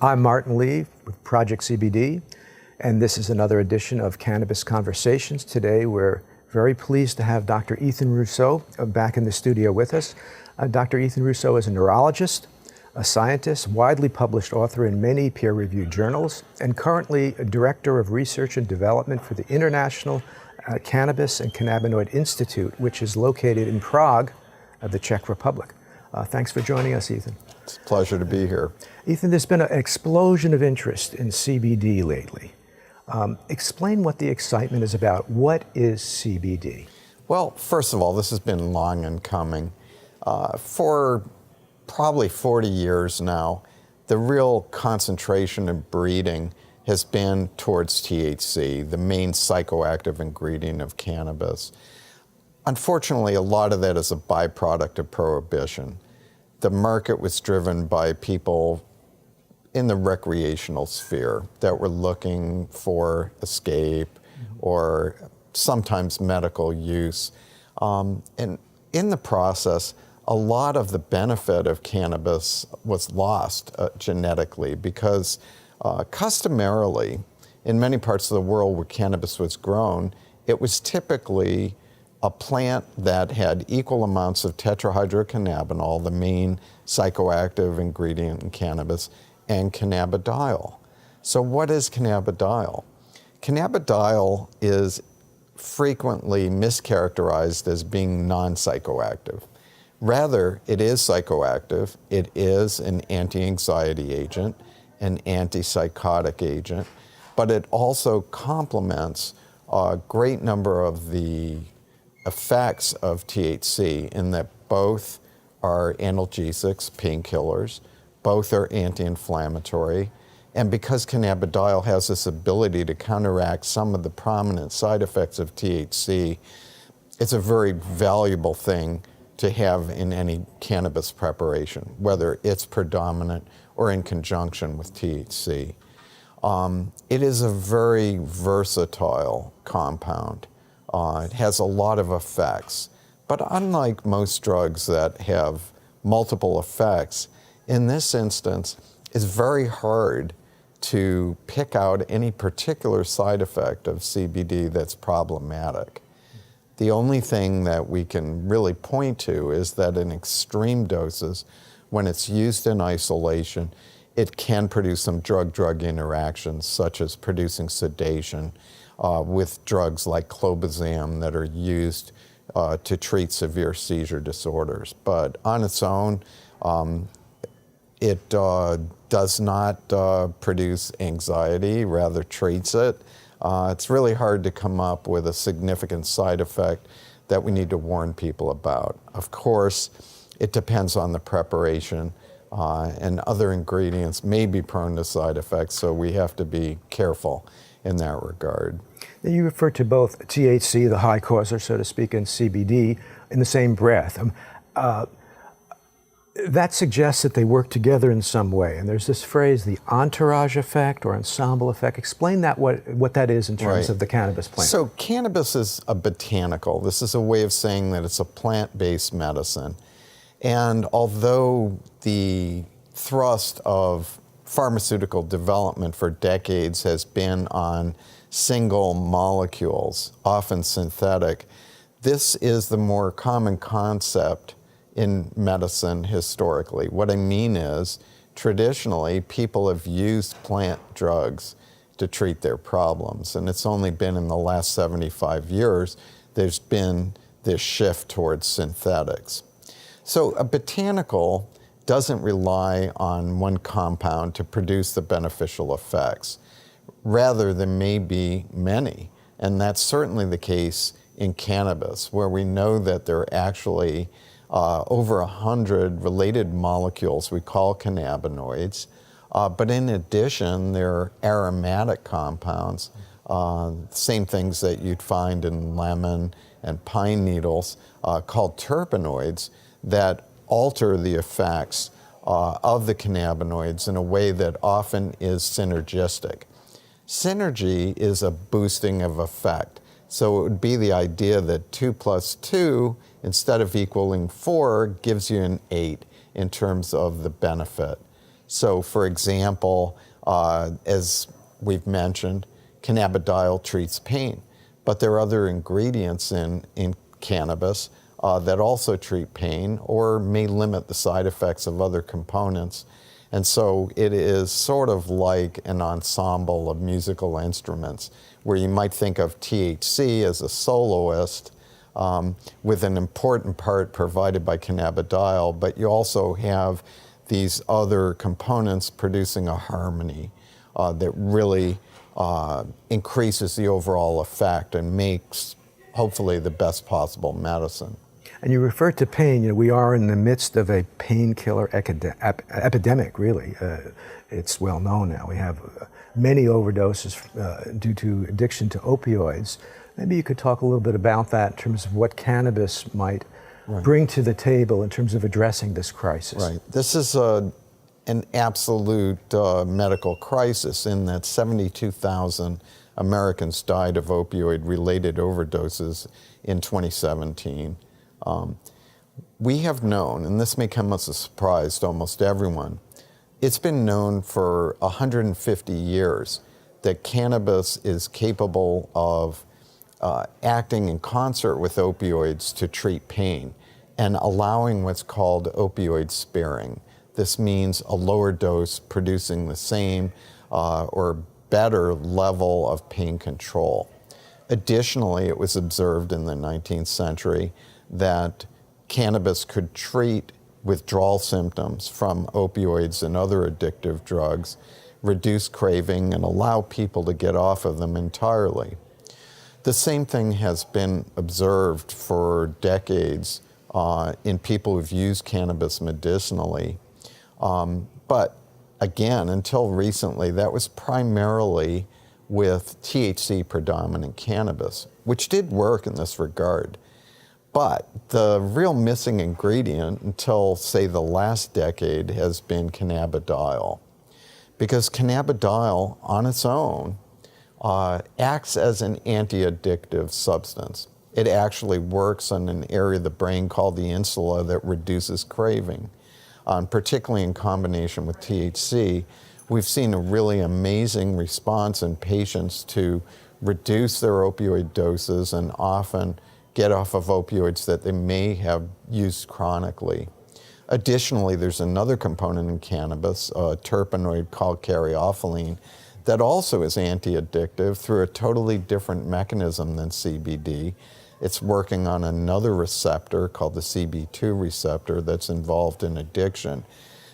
I'm Martin Lee with Project CBD, and this is another edition of Cannabis Conversations. Today we're very pleased to have Dr. Ethan Rousseau back in the studio with us. Dr. Ethan Rousseau is a neurologist, a scientist, widely published author in many peer-reviewed journals, and currently a director of research and development for the International Cannabis and Cannabinoid Institute, which is located in Prague, the Czech Republic. Thanks for joining us, Ethan. It's a pleasure to be here. Ethan, there's been an explosion of interest in CBD lately. Explain what the excitement is about. What is CBD? Well, first of all, this has been long in coming. For probably 40 years now, the real concentration of breeding has been towards THC, the main psychoactive ingredient of cannabis. Unfortunately, a lot of that is a byproduct of prohibition. The market was driven by people in the recreational sphere that were looking for escape or sometimes medical use. And in the process, a lot of the benefit of cannabis was lost genetically because customarily, in many parts of the world where cannabis was grown, it was typically a plant that had equal amounts of tetrahydrocannabinol, the main psychoactive ingredient in cannabis, and cannabidiol. So what is cannabidiol? Cannabidiol is frequently mischaracterized as being non-psychoactive. Rather, it is psychoactive. It is an anti-anxiety agent, an antipsychotic agent, but it also complements a great number of the effects of THC in that both are analgesics, painkillers, both are anti-inflammatory, and because cannabidiol has this ability to counteract some of the prominent side effects of THC, it's a very valuable thing to have in any cannabis preparation, whether it's predominant or in conjunction with THC. It is a very versatile compound. It has a lot of effects, but unlike most drugs that have multiple effects, in this instance, it's very hard to pick out any particular side effect of CBD that's problematic. The only thing that we can really point to is that in extreme doses, when it's used in isolation, it can produce some drug-drug interactions, such as producing sedation, with drugs like clobazam that are used to treat severe seizure disorders. But on its own, it does not produce anxiety, rather treats it. It's really hard to come up with a significant side effect that we need to warn people about. Of course, it depends on the preparation, and other ingredients may be prone to side effects, so we have to be careful in that regard. You refer to both THC, the high causer, so to speak, and CBD in the same breath. That suggests that they work together in some way. And there's this phrase, the entourage effect or ensemble effect. Explain that, what that is in terms of the cannabis plant. So cannabis is a botanical. This is a way of saying that it's a plant-based medicine. And although the thrust of pharmaceutical development for decades has been on single molecules, often synthetic, this is the more common concept in medicine historically. What I mean is, traditionally, people have used plant drugs to treat their problems, and it's only been in the last 75 years there's been this shift towards synthetics. So a botanical doesn't rely on one compound to produce the beneficial effects. Rather, there may be many, and that's certainly the case in cannabis, where we know that there are actually over 100 related molecules we call cannabinoids, but in addition, there are aromatic compounds same things that you'd find in lemon and pine needles, called terpenoids, that alter the effects of the cannabinoids in a way that often is synergistic. Synergy is a boosting of effect. So it would be the idea that 2 plus 2, instead of equaling 4, gives you an 8 in terms of the benefit. So for example, as we've mentioned, cannabidiol treats pain, but there are other ingredients in cannabis that also treat pain or may limit the side effects of other components. And so it is sort of like an ensemble of musical instruments where you might think of THC as a soloist with an important part provided by cannabidiol, but you also have these other components producing a harmony that really increases the overall effect and makes, hopefully, the best possible medicine. And you refer to pain. We are in the midst of a painkiller epidemic, really. It's well known now. We have many overdoses due to addiction to opioids. Maybe you could talk a little bit about that in terms of what cannabis might bring to the table in terms of addressing this crisis. Right. This is an absolute medical crisis in that 72,000 Americans died of opioid-related overdoses in 2017. We have known, and this may come as a surprise to almost everyone, it's been known for 150 years that cannabis is capable of acting in concert with opioids to treat pain and allowing what's called opioid sparing. This means a lower dose producing the same or better level of pain control. Additionally, it was observed in the 19th century that cannabis could treat withdrawal symptoms from opioids and other addictive drugs, reduce craving, and allow people to get off of them entirely. The same thing has been observed for decades in people who've used cannabis medicinally. But again, until recently, that was primarily with THC predominant cannabis, which did work in this regard. But the real missing ingredient until, say, the last decade has been cannabidiol. Because cannabidiol on its own acts as an anti-addictive substance. It actually works on an area of the brain called the insula that reduces craving. Particularly in combination with THC, we've seen a really amazing response in patients to reduce their opioid doses and often get off of opioids that they may have used chronically. Additionally, there's another component in cannabis, a terpenoid called caryophyllene, that also is anti-addictive through a totally different mechanism than CBD. It's working on another receptor called the CB2 receptor that's involved in addiction.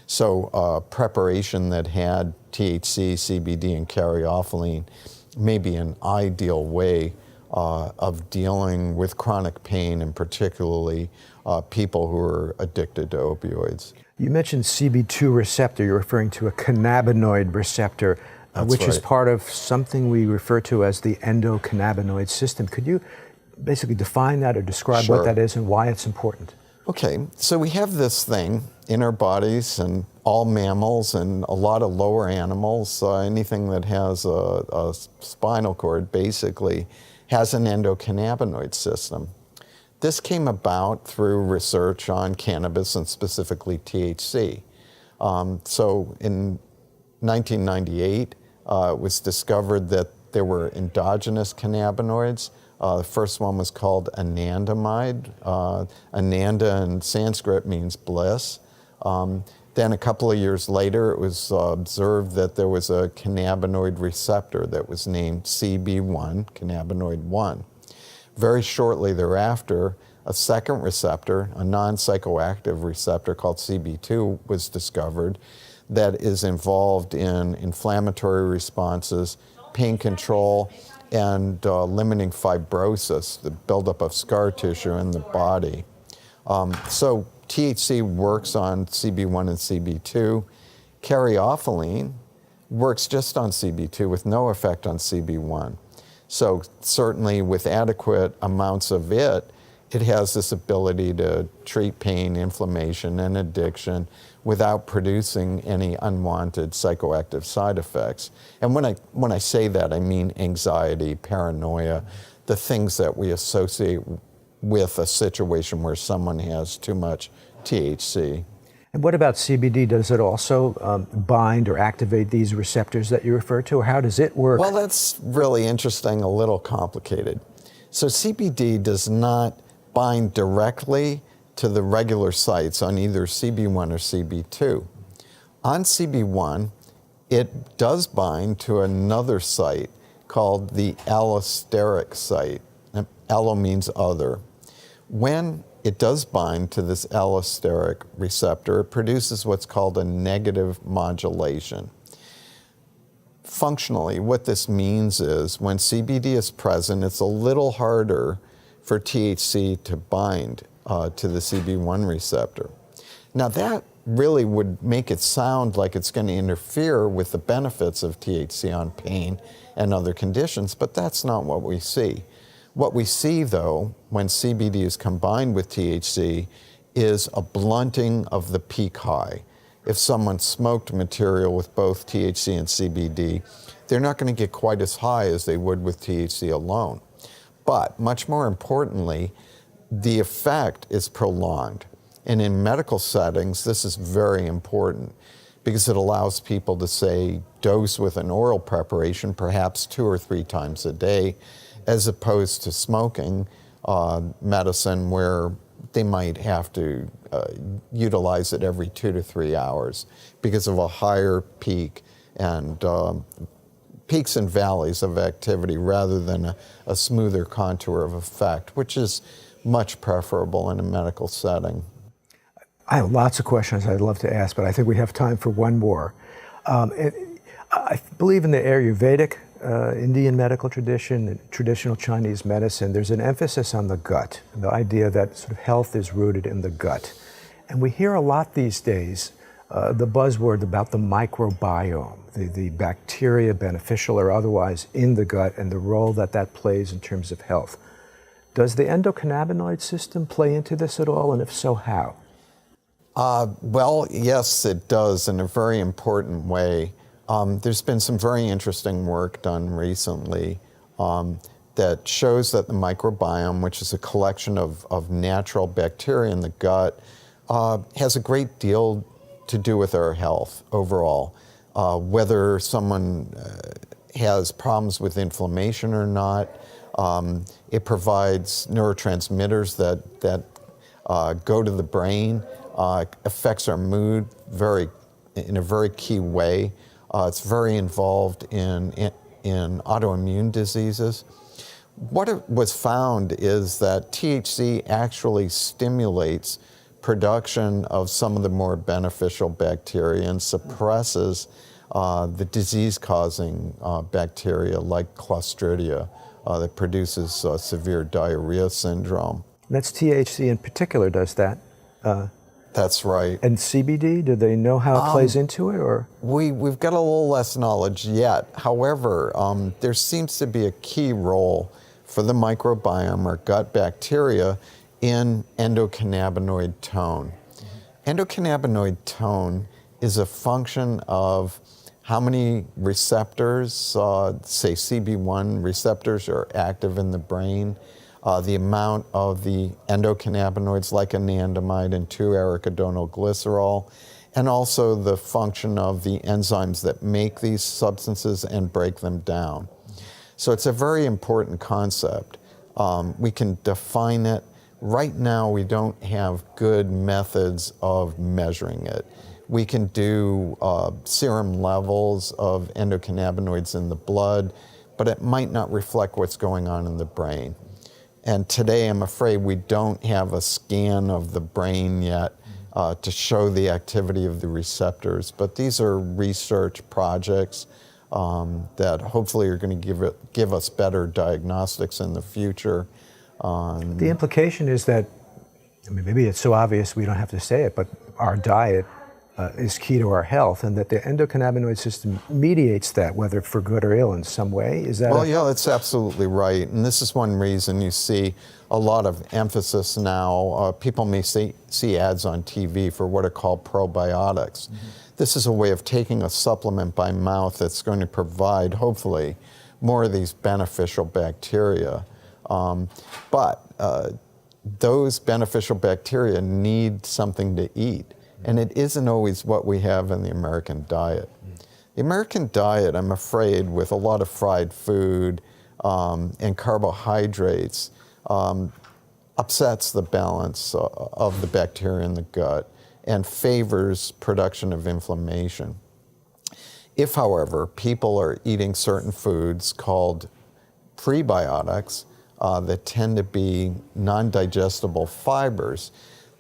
So preparation that had THC, CBD, and caryophyllene may be an ideal way of dealing with chronic pain, and particularly people who are addicted to opioids. You mentioned CB2 receptor. You're referring to a cannabinoid receptor, which is part of something we refer to as the endocannabinoid system. Could you basically define that or describe what that is and why it's important? Okay, so we have this thing in our bodies, and all mammals and a lot of lower animals, anything that has a spinal cord basically has an endocannabinoid system. This came about through research on cannabis and specifically THC. So in 1998, it was discovered that there were endogenous cannabinoids. The first one was called anandamide. Ananda in Sanskrit means bliss. Then a couple of years later, it was observed that there was a cannabinoid receptor that was named CB1, cannabinoid 1. Very shortly thereafter, a second receptor, a non-psychoactive receptor called CB2, was discovered that is involved in inflammatory responses, pain control, and limiting fibrosis, the buildup of scar tissue in the body. So THC works on CB1 and CB2. Caryophyllene works just on CB2 with no effect on CB1. So certainly with adequate amounts of it, it has this ability to treat pain, inflammation, and addiction without producing any unwanted psychoactive side effects. And when I say that, I mean anxiety, paranoia, the things that we associate with a situation where someone has too much THC. And what about CBD? Does it also bind or activate these receptors that you refer to, or how does it work? Well, that's really interesting, a little complicated. So CBD does not bind directly to the regular sites on either CB1 or CB2. On CB1, it does bind to another site called the allosteric site. Allo means other. When it does bind to this allosteric receptor, it produces what's called a negative modulation. Functionally, what this means is when CBD is present, it's a little harder for THC to bind to the CB1 receptor. Now that really would make it sound like it's going to interfere with the benefits of THC on pain and other conditions, but that's not what we see. What we see, though, when CBD is combined with THC is a blunting of the peak high. If someone smoked material with both THC and CBD, they're not going to get quite as high as they would with THC alone. But much more importantly, the effect is prolonged. And in medical settings, this is very important because it allows people to, say, dose with an oral preparation perhaps 2 or 3 times a day, as opposed to smoking medicine where they might have to utilize it every 2 to 3 hours because of a higher peak and peaks and valleys of activity rather than a smoother contour of effect, which is much preferable in a medical setting. I have lots of questions I'd love to ask, but I think we have time for one more. I believe in the Ayurvedic Indian medical tradition, and traditional Chinese medicine, there's an emphasis on the gut, the idea that sort of health is rooted in the gut. And we hear a lot these days the buzzword about the microbiome, the bacteria, beneficial or otherwise, in the gut and the role that that plays in terms of health. Does the endocannabinoid system play into this at all, and if so, how? Well, yes, it does in a very important way. There's been some very interesting work done recently that shows that the microbiome, which is a collection of natural bacteria in the gut, has a great deal to do with our health overall. Whether someone has problems with inflammation or not, it provides neurotransmitters that go to the brain, affects our mood in a very key way. It's very involved in autoimmune diseases. What it was found is that THC actually stimulates production of some of the more beneficial bacteria and suppresses the disease-causing bacteria like Clostridia that produces severe diarrhea syndrome. That's THC in particular does that. That's right. And CBD, do they know how it plays into it, or? We've got a little less knowledge yet. However, there seems to be a key role for the microbiome or gut bacteria in endocannabinoid tone. Endocannabinoid tone is a function of how many receptors, say CB1 receptors, are active in the brain, the amount of the endocannabinoids like anandamide and 2-arachidonoglycerol, and also the function of the enzymes that make these substances and break them down. So it's a very important concept. We can define it. Right now, we don't have good methods of measuring it. We can do serum levels of endocannabinoids in the blood, but it might not reflect what's going on in the brain. And today, I'm afraid we don't have a scan of the brain yet to show the activity of the receptors. But these are research projects that hopefully are going to give us better diagnostics in the future. The implication is that, I mean, maybe it's so obvious we don't have to say it, but our diet is key to our health, and that the endocannabinoid system mediates that, whether for good or ill in some way. Is that? Well, yeah, that's absolutely right. And this is one reason you see a lot of emphasis now. People may see ads on TV for what are called probiotics. Mm-hmm. This is a way of taking a supplement by mouth that's going to provide, hopefully, more of these beneficial bacteria. But those beneficial bacteria need something to eat. And it isn't always what we have in the American diet. The American diet, I'm afraid, with a lot of fried food and carbohydrates, upsets the balance of the bacteria in the gut and favors production of inflammation. If, however, people are eating certain foods called prebiotics that tend to be non-digestible fibers,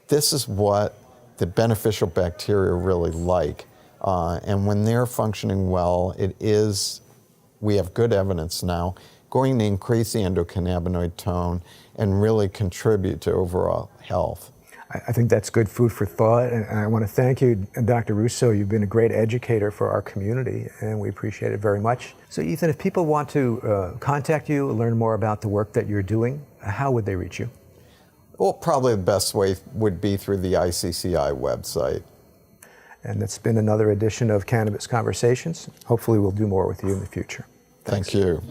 this is what the beneficial bacteria really like. And when they're functioning well, it is, we have good evidence now, going to increase the endocannabinoid tone and really contribute to overall health. I think that's good food for thought, and I want to thank you, Dr. Russo. You've been a great educator for our community, and we appreciate it very much. So, Ethan, if people want to contact you, learn more about the work that you're doing, how would they reach you? Well, probably the best way would be through the ICCI website. And that's been another edition of Cannabis Conversations. Hopefully we'll do more with you in the future. Thank you.